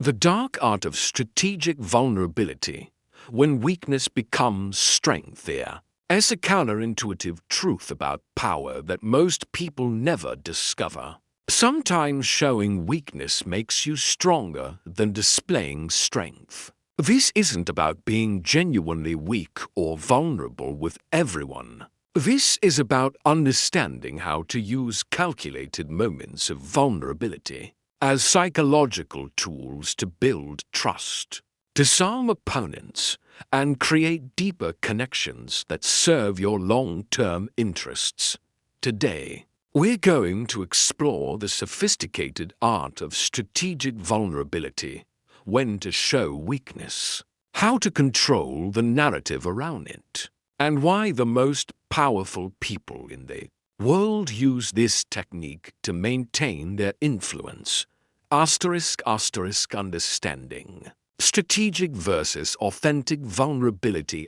The dark art of strategic vulnerability, when weakness becomes strength there, is a counterintuitive truth about power that most people never discover. Sometimes showing weakness makes you stronger than displaying strength. This isn't about being genuinely weak or vulnerable with everyone. This is about understanding how to use calculated moments of vulnerability as psychological tools to build trust, disarm opponents, and create deeper connections that serve your long-term interests. Today, we're going to explore the sophisticated art of strategic vulnerability, when to show weakness, how to control the narrative around it, and why the most powerful people in the world use this technique to maintain their influence. Understanding. Strategic versus authentic vulnerability.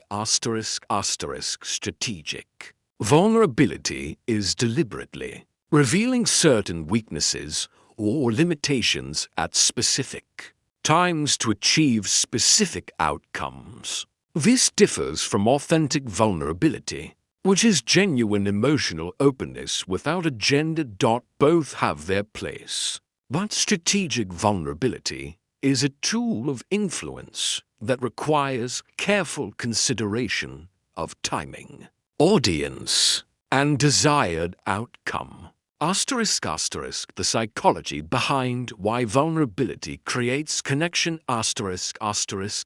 Strategic vulnerability is deliberately revealing certain weaknesses or limitations at specific times to achieve specific outcomes. This differs from authentic vulnerability, which is genuine emotional openness without agenda. Both have their place. But strategic vulnerability is a tool of influence that requires careful consideration of timing, audience, and desired outcome. The psychology behind why vulnerability creates connection.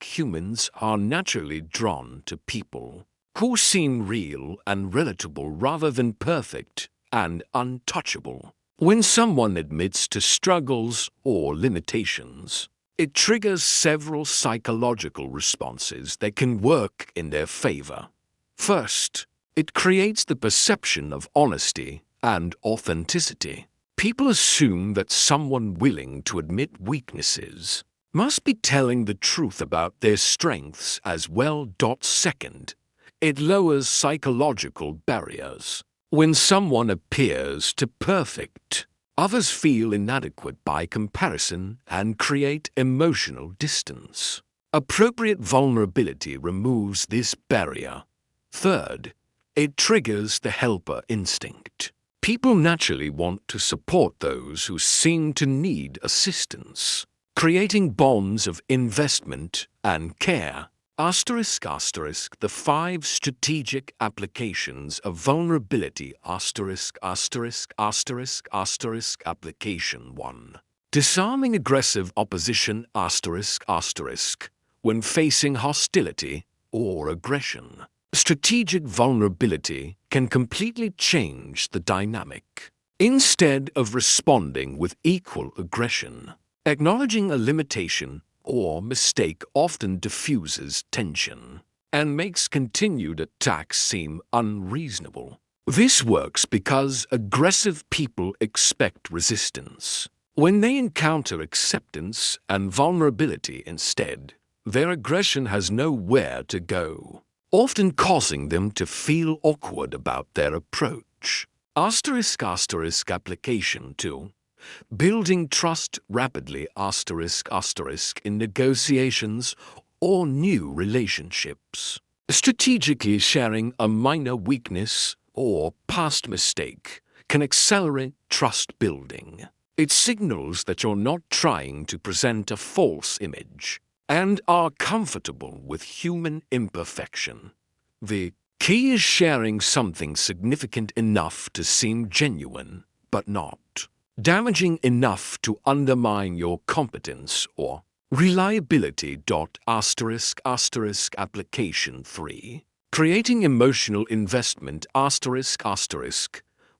Humans are naturally drawn to people who seem real and relatable rather than perfect and untouchable. When someone admits to struggles or limitations, it triggers several psychological responses that can work in their favor. First, it creates the perception of honesty and authenticity. People assume that someone willing to admit weaknesses must be telling the truth about their strengths as well. Second, it lowers psychological barriers. When someone appears too perfect, others feel inadequate by comparison and create emotional distance. Appropriate vulnerability removes this barrier. Third, it triggers the helper instinct. People naturally want to support those who seem to need assistance, creating bonds of investment and care. The 5 strategic applications of vulnerability. Application 1. Disarming aggressive opposition. When facing hostility or aggression, strategic vulnerability can completely change the dynamic. Instead of responding with equal aggression, acknowledging a limitation or mistake often diffuses tension and makes continued attacks seem unreasonable. This works because aggressive people expect resistance. When they encounter acceptance and vulnerability instead, their aggression has nowhere to go, often causing them to feel awkward about their approach. Application 2. Building trust rapidly. In negotiations or new relationships. Strategically sharing a minor weakness or past mistake can accelerate trust building. It signals that you're not trying to present a false image and are comfortable with human imperfection. The key is sharing something significant enough to seem genuine, but not damaging enough to undermine your competence or reliability. Application 3. Creating emotional investment.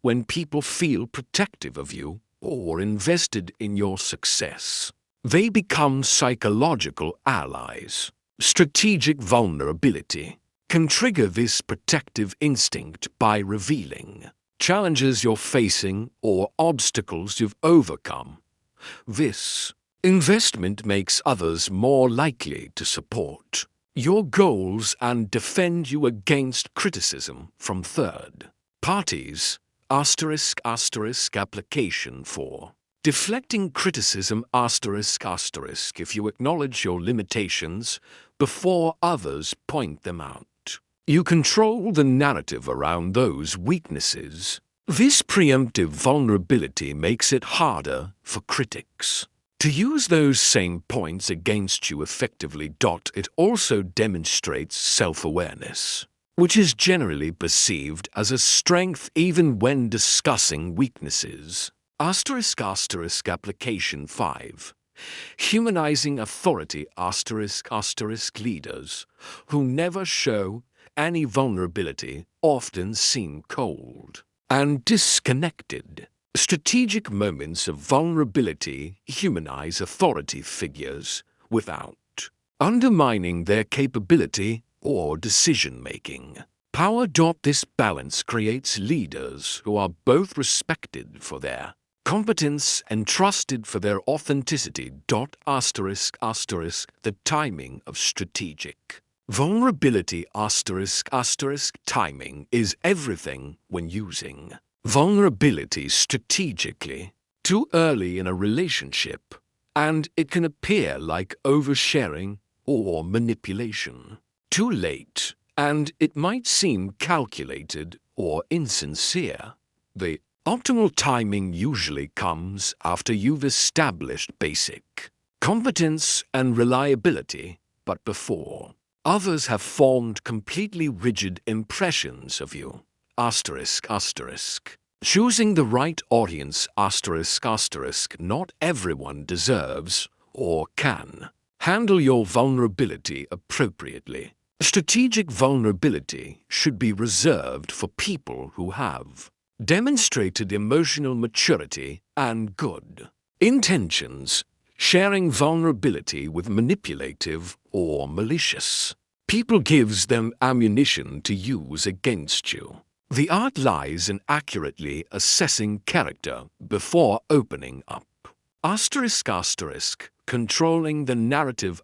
When people feel protective of you or invested in your success, they become psychological allies. Strategic vulnerability can trigger this protective instinct by revealing challenges you're facing or obstacles you've overcome. This investment makes others more likely to support your goals and defend you against criticism from third parties. Application 4. Deflecting criticism if you acknowledge your limitations before others point them out. You control the narrative around those weaknesses. This preemptive vulnerability makes it harder for critics to use those same points against you effectively. It also demonstrates self-awareness, which is generally perceived as a strength even when discussing weaknesses. Application 5. Humanizing authority leaders who never show any vulnerability often seem cold and disconnected. Strategic moments of vulnerability humanize authority figures without undermining their capability or decision-making. Power. This balance creates leaders who are both respected for their competence and trusted for their authenticity. The timing of strategic vulnerability timing is everything when using vulnerability strategically. Too early in a relationship, and it can appear like oversharing or manipulation. Too late, and it might seem calculated or insincere. The optimal timing usually comes after you've established basic competence and reliability, but before others have formed completely rigid impressions of you. Choosing the right audience not everyone deserves or can handle your vulnerability appropriately. Strategic vulnerability should be reserved for people who have demonstrated emotional maturity and good intentions. Sharing vulnerability with manipulative or malicious people gives them ammunition to use against you. The art lies in accurately assessing character before opening up. Controlling the narrative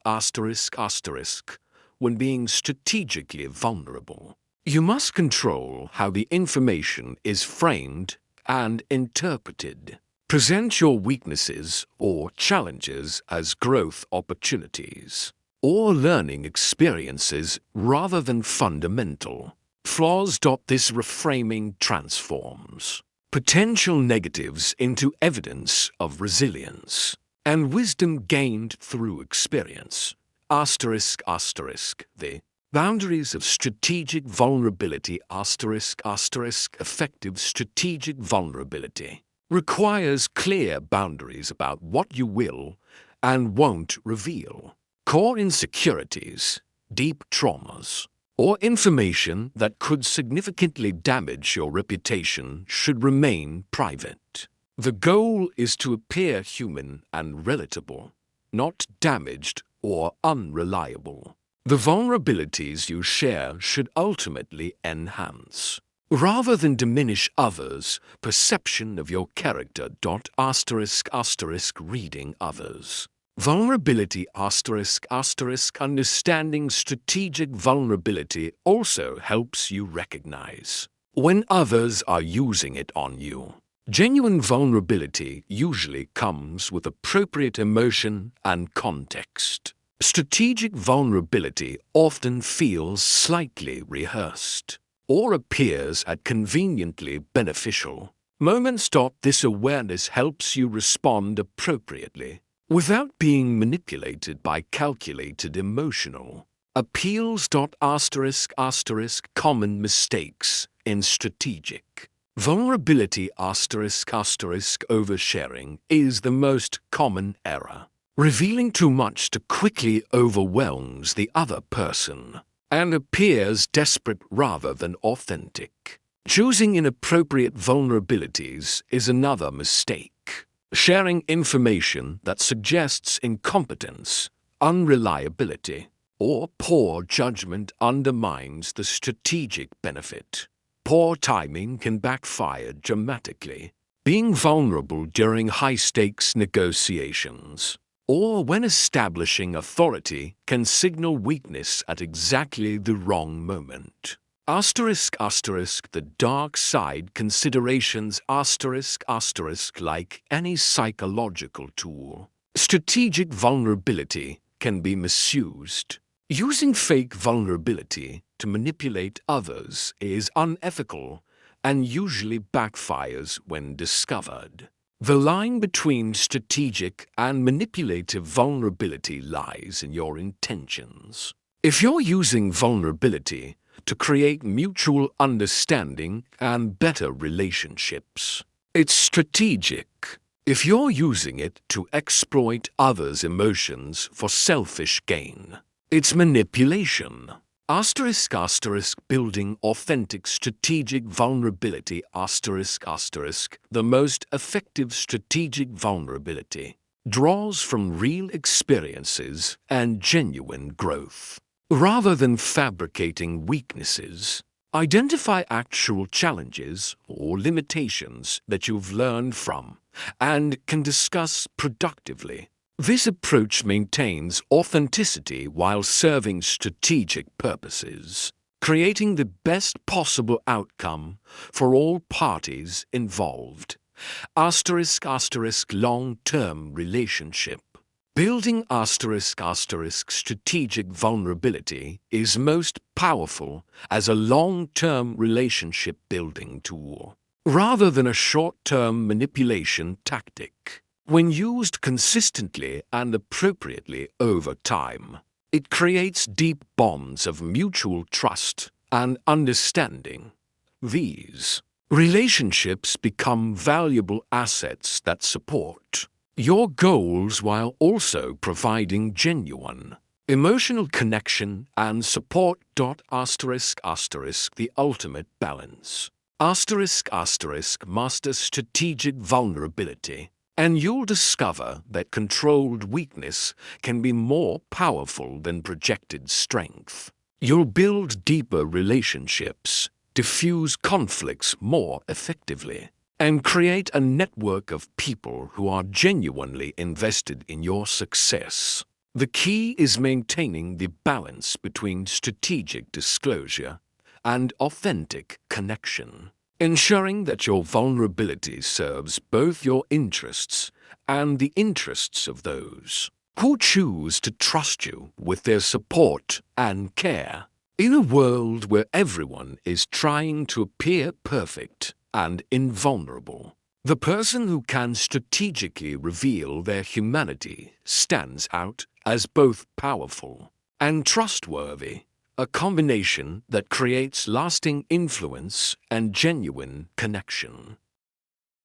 when being strategically vulnerable. You must control how the information is framed and interpreted. Present your weaknesses or challenges as growth opportunities or learning experiences rather than fundamental flaws. This reframing transforms potential negatives into evidence of resilience and wisdom gained through experience. The boundaries of strategic vulnerability effective strategic vulnerability requires clear boundaries about what you will and won't reveal. Core insecurities, deep traumas, or information that could significantly damage your reputation should remain private. The goal is to appear human and relatable, not damaged or unreliable. The vulnerabilities you share should ultimately enhance, rather than diminish others' perception of your character. Reading others. Vulnerability understanding strategic vulnerability also helps you recognize when others are using it on you. Genuine vulnerability usually comes with appropriate emotion and context. Strategic vulnerability often feels slightly rehearsed or appears at conveniently beneficial moments. This awareness helps you respond appropriately without being manipulated by calculated emotional appeals. Common mistakes in strategic vulnerability oversharing is the most common error. Revealing too much too quickly overwhelms the other person and appears desperate rather than authentic. Choosing inappropriate vulnerabilities is another mistake. Sharing information that suggests incompetence, unreliability, or poor judgment undermines the strategic benefit. Poor timing can backfire dramatically. Being vulnerable during high-stakes negotiations or when establishing authority can signal weakness at exactly the wrong moment. Asterisk asterisk the dark side considerations asterisk asterisk like any psychological tool. Strategic vulnerability can be misused. Using fake vulnerability to manipulate others is unethical and usually backfires when discovered. The line between strategic and manipulative vulnerability lies in your intentions. If you're using vulnerability to create mutual understanding and better relationships, it's strategic. If you're using it to exploit others' emotions for selfish gain, it's manipulation. Asterisk asterisk building authentic strategic vulnerability asterisk asterisk the most effective strategic vulnerability draws from real experiences and genuine growth. Rather than fabricating weaknesses, identify actual challenges or limitations that you've learned from and can discuss productively. This approach maintains authenticity while serving strategic purposes, creating the best possible outcome for all parties involved. Asterisk asterisk long-term relationship. Building asterisk asterisk strategic vulnerability is most powerful as a long-term relationship building tool, rather than a short-term manipulation tactic. When used consistently and appropriately over time, it creates deep bonds of mutual trust and understanding. These relationships become valuable assets that support your goals while also providing genuine emotional connection and support. Asterisk asterisk the ultimate balance. Asterisk asterisk master strategic vulnerability, and you'll discover that controlled weakness can be more powerful than projected strength. You'll build deeper relationships, diffuse conflicts more effectively, and create a network of people who are genuinely invested in your success. The key is maintaining the balance between strategic disclosure and authentic connection, ensuring that your vulnerability serves both your interests and the interests of those who choose to trust you with their support and care. In a world where everyone is trying to appear perfect and invulnerable, the person who can strategically reveal their humanity stands out as both powerful and trustworthy, a combination that creates lasting influence and genuine connection.